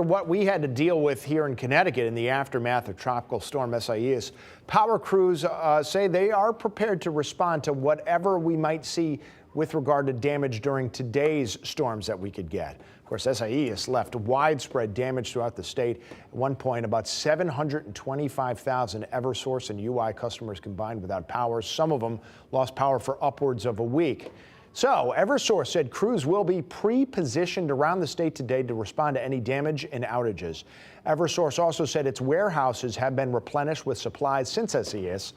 What we had to deal with here in Connecticut in the aftermath of Tropical Storm Isai, power crews say they are prepared to respond to whatever we might see with regard to damage during today's storms that we could get. Of course, Isai left widespread damage throughout the state. At one point, about 725,000 Eversource and UI customers combined without power. Some of them lost power for upwards of a week. So Eversource said crews will be pre-positioned around the state today to respond to any damage and outages. Eversource also said its warehouses have been replenished with supplies since SES,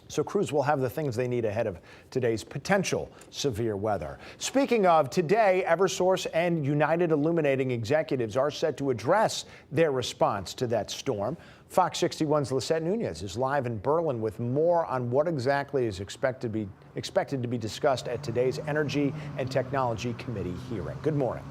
so crews will have the things they need ahead of today's potential severe weather. Speaking of today, Eversource and United Illuminating executives are set to address their response to that storm. Fox 61's Lisette Nunez is live in Berlin with more on what exactly is expected to be discussed at today's Energy and Technology Committee hearing. Good morning.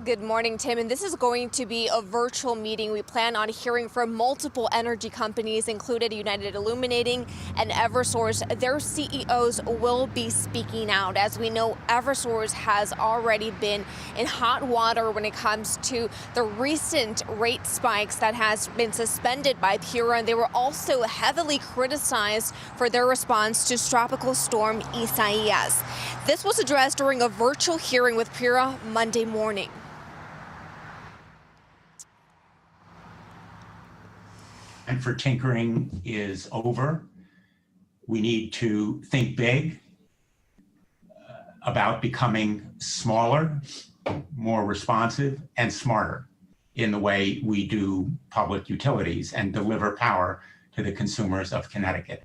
Good morning, Tim. And this is going to be a virtual meeting. We plan on hearing from multiple energy companies, included United Illuminating and Eversource. Their CEOs will be speaking out. As we know, Eversource has already been in hot water when it comes to the recent rate spikes that has been suspended by PURA. And they were also heavily criticized for their response to Tropical Storm Isai. This was addressed during a virtual hearing with PURA Monday morning. And for tinkering is over. We need to think big about becoming smaller, more responsive, and smarter in the way we do public utilities and deliver power to the consumers of Connecticut.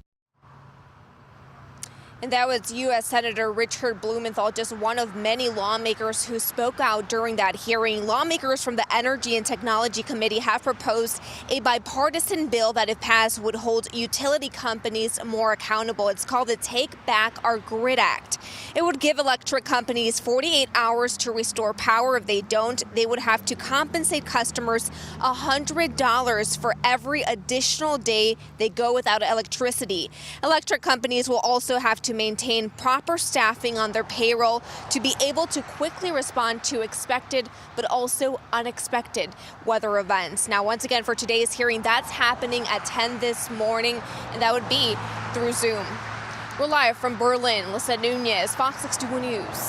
And that was U.S. Senator Richard Blumenthal, just one of many lawmakers who spoke out during that hearing. Lawmakers from the Energy and Technology Committee have proposed a bipartisan bill that, if passed, would hold utility companies more accountable. It's called the Take Back Our Grid Act. It would give electric companies 48 hours to restore power. If they don't, they would have to compensate customers $100 for every additional day they go without electricity. Electric companies will also have to maintain proper staffing on their payroll to be able to quickly respond to expected but also unexpected weather events. Now, once again, for today's hearing, that's happening at 10 this morning, and that would be through Zoom. We're live from Berlin. Lisette Nunez, Fox 61 News.